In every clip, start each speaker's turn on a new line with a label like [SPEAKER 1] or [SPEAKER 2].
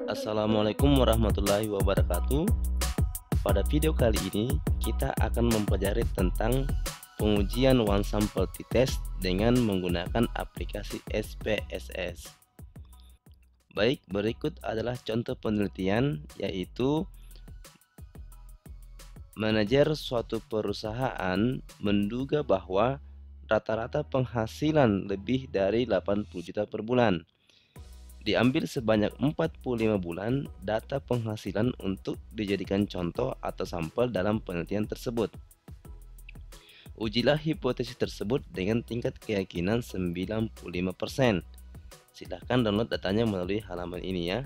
[SPEAKER 1] Assalamualaikum warahmatullahi wabarakatuh. Pada video kali ini kita akan mempelajari tentang pengujian one sample t-test dengan menggunakan aplikasi SPSS. Baik, berikut adalah contoh penelitian, yaitu manajer suatu perusahaan menduga bahwa rata-rata penghasilan lebih dari 80 juta per bulan. Diambil sebanyak 45 bulan data penghasilan untuk dijadikan contoh atau sampel dalam penelitian tersebut. Ujilah hipotesis tersebut dengan tingkat keyakinan 95%. Silahkan download datanya melalui halaman ini ya.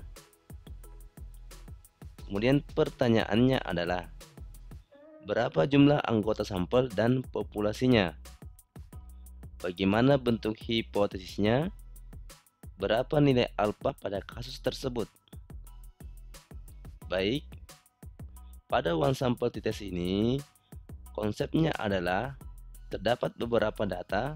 [SPEAKER 1] Kemudian pertanyaannya adalah, berapa jumlah anggota sampel dan populasinya? Bagaimana bentuk hipotesisnya? Berapa nilai alfa pada kasus tersebut? Baik, pada one sample t-test ini konsepnya adalah terdapat beberapa data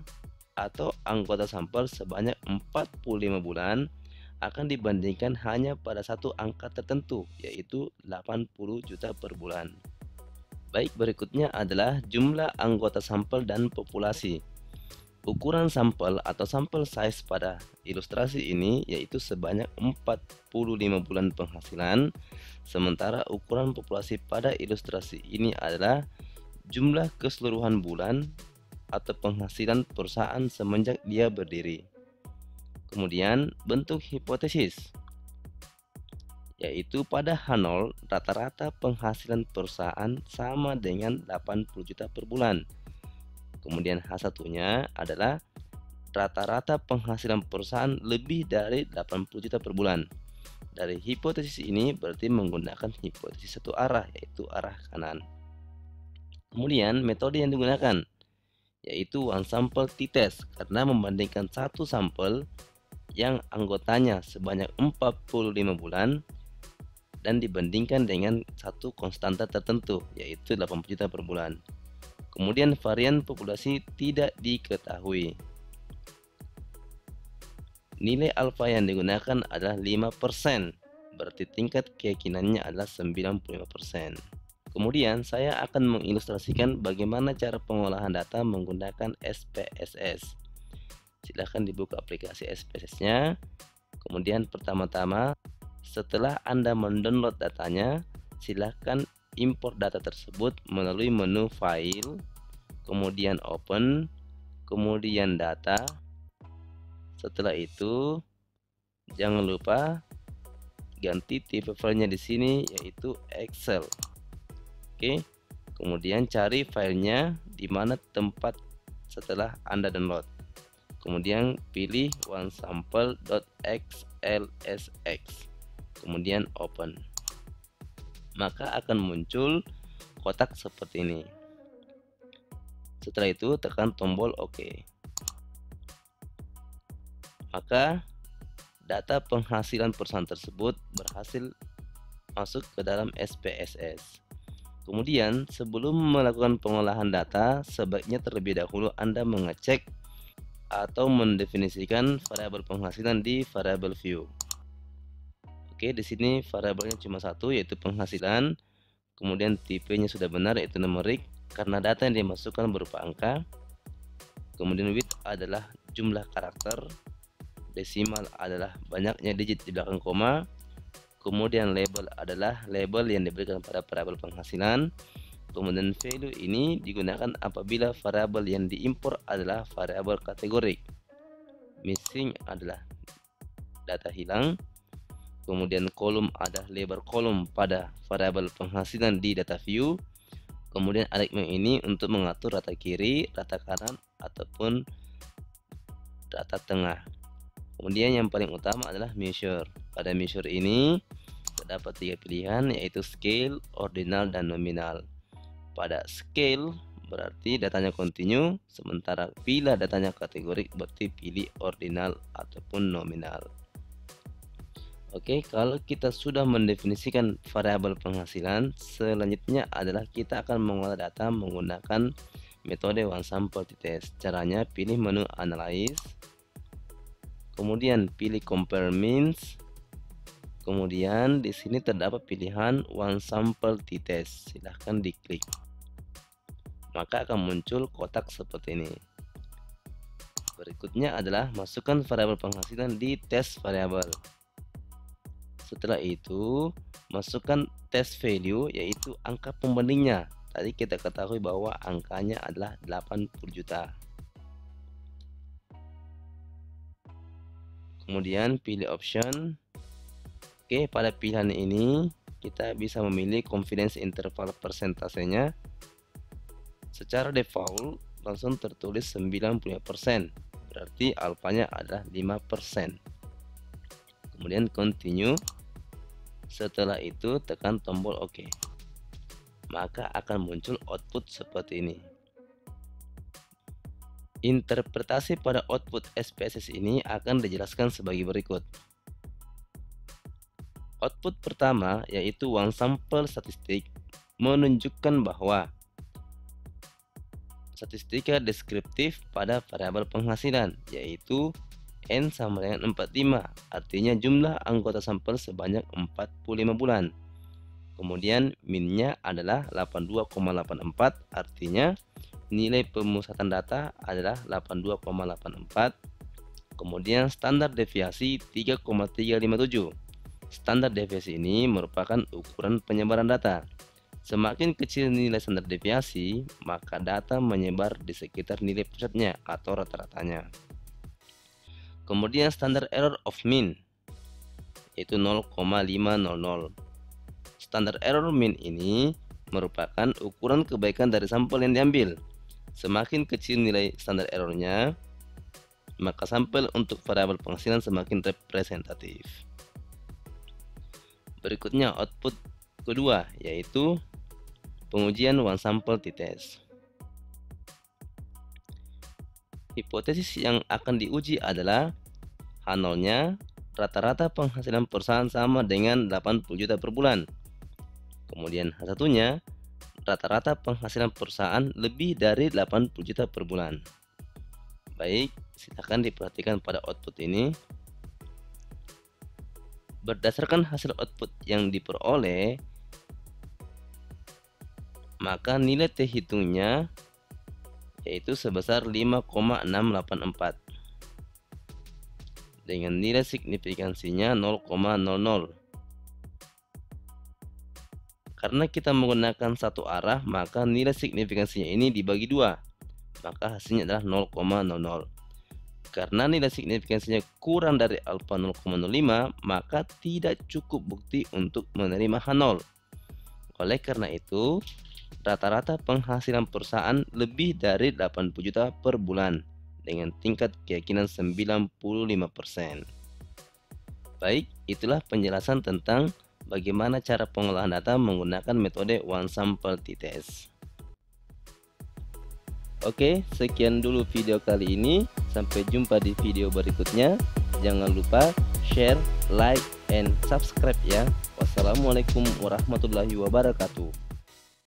[SPEAKER 1] atau anggota sampel sebanyak 45 bulan akan dibandingkan hanya pada satu angka tertentu, yaitu 80 juta per bulan. Baik, berikutnya adalah jumlah anggota sampel dan populasi. Ukuran sampel atau sampel size pada ilustrasi ini yaitu sebanyak 45 bulan penghasilan, sementara ukuran populasi pada ilustrasi ini adalah jumlah keseluruhan bulan atau penghasilan perusahaan semenjak dia berdiri. Kemudian bentuk hipotesis, yaitu pada H0 rata-rata penghasilan perusahaan sama dengan 80 juta per bulan. Kemudian H1-nya adalah rata-rata penghasilan perusahaan lebih dari 80 juta per bulan. Dari hipotesis ini berarti menggunakan hipotesis satu arah, yaitu arah kanan. Kemudian metode yang digunakan yaitu one sample t-test, karena membandingkan satu sampel yang anggotanya sebanyak 45 bulan dan dibandingkan dengan satu konstanta tertentu, yaitu 80 juta per bulan. Kemudian varian populasi tidak diketahui. Nilai alfa yang digunakan adalah 5%, berarti tingkat keyakinannya adalah 95%. Kemudian saya akan mengilustrasikan bagaimana cara pengolahan data menggunakan SPSS. Silahkan dibuka aplikasi SPSS-nya. Kemudian pertama-tama, setelah Anda mendownload datanya, silahkan import data tersebut melalui menu File, kemudian Open, kemudian Data. Setelah itu, jangan lupa ganti tipe filenya di sini yaitu Excel. Oke, kemudian cari filenya di mana tempat setelah Anda download. Kemudian pilih onesample.xlsx. Kemudian Open. Maka akan muncul kotak seperti ini. Setelah itu tekan tombol OK. Maka data penghasilan perusahaan tersebut berhasil masuk ke dalam SPSS. Kemudian sebelum melakukan pengolahan data, sebaiknya terlebih dahulu Anda mengecek atau mendefinisikan variabel penghasilan di variabel view. Oke, di sini variabelnya cuma satu, yaitu penghasilan. Kemudian tipenya sudah benar, yaitu numerik, karena data yang dimasukkan berupa angka. Kemudian width adalah jumlah karakter, desimal adalah banyaknya digit di belakang koma. Kemudian label adalah label yang diberikan pada variabel penghasilan. Kemudian value ini digunakan apabila variabel yang diimpor adalah variabel kategorik. Missing adalah data hilang. Kemudian kolom ada label kolom pada variabel penghasilan di data view. Kemudian alignment ini untuk mengatur rata kiri, rata kanan, ataupun rata tengah. Kemudian yang paling utama adalah measure. Pada measure ini terdapat tiga pilihan, yaitu scale, ordinal, dan nominal. Pada scale berarti datanya continue, sementara bila datanya kategorik berarti pilih ordinal ataupun nominal. Oke, kalau kita sudah mendefinisikan variabel penghasilan, selanjutnya adalah kita akan mengolah data menggunakan metode one sample t-test. Caranya pilih menu Analyze, kemudian pilih Compare Means, Kemudian di sini terdapat pilihan One Sample T-Test. Silahkan diklik. Maka akan muncul kotak seperti ini. Berikutnya adalah masukkan variabel penghasilan di test variabel. Setelah itu, masukkan test value, yaitu angka pembandingnya. Tadi kita ketahui bahwa angkanya adalah 80 juta. Kemudian pilih option. Oke, pada pilihan ini kita bisa memilih confidence interval persentasenya. Secara default langsung tertulis 95%, berarti alfanya adalah 5%. Kemudian continue. Setelah itu tekan tombol OK. Maka akan muncul output seperti ini. Interpretasi pada output SPSS ini akan dijelaskan sebagai berikut. Output pertama, yaitu one sample statistik, menunjukkan bahwa statistika deskriptif pada variabel penghasilan, yaitu N sama dengan 45, artinya jumlah anggota sampel sebanyak 45 bulan. Kemudian minnya adalah 82,84, artinya nilai pemusatan data adalah 82,84. Kemudian standar deviasi 3,357. Standar deviasi ini merupakan ukuran penyebaran data. Semakin kecil nilai standar deviasi, maka data menyebar di sekitar nilai pusatnya atau rata-ratanya. Kemudian standar error of mean, yaitu 0,500. Standar error mean ini merupakan ukuran kebaikan dari sampel yang diambil. Semakin kecil nilai standar errornya, maka sampel untuk variabel penghasilan semakin representatif. Berikutnya output kedua, yaitu pengujian one sample T-test. Hipotesis yang akan diuji adalah H0-nya rata-rata penghasilan perusahaan sama dengan 80 juta per bulan. Kemudian H1-nya rata-rata penghasilan perusahaan lebih dari 80 juta per bulan. Baik, silakan diperhatikan pada output ini. Berdasarkan hasil output yang diperoleh, maka nilai T hitungnya yaitu sebesar 5,684 dengan nilai signifikansinya 0,00. Karena kita menggunakan satu arah, maka nilai signifikansinya ini dibagi dua, maka hasilnya adalah 0,00. Karena nilai signifikansinya kurang dari alfa 0,05, maka tidak cukup bukti untuk menerima H0. Oleh karena itu, rata-rata penghasilan perusahaan lebih dari 80 juta per bulan dengan tingkat keyakinan 95%. Baik, itulah penjelasan tentang bagaimana cara pengolahan data menggunakan metode one sample T-test. Oke, sekian dulu video kali ini. Sampai jumpa di video berikutnya. Jangan lupa share, like, and subscribe ya. Wassalamualaikum warahmatullahi wabarakatuh.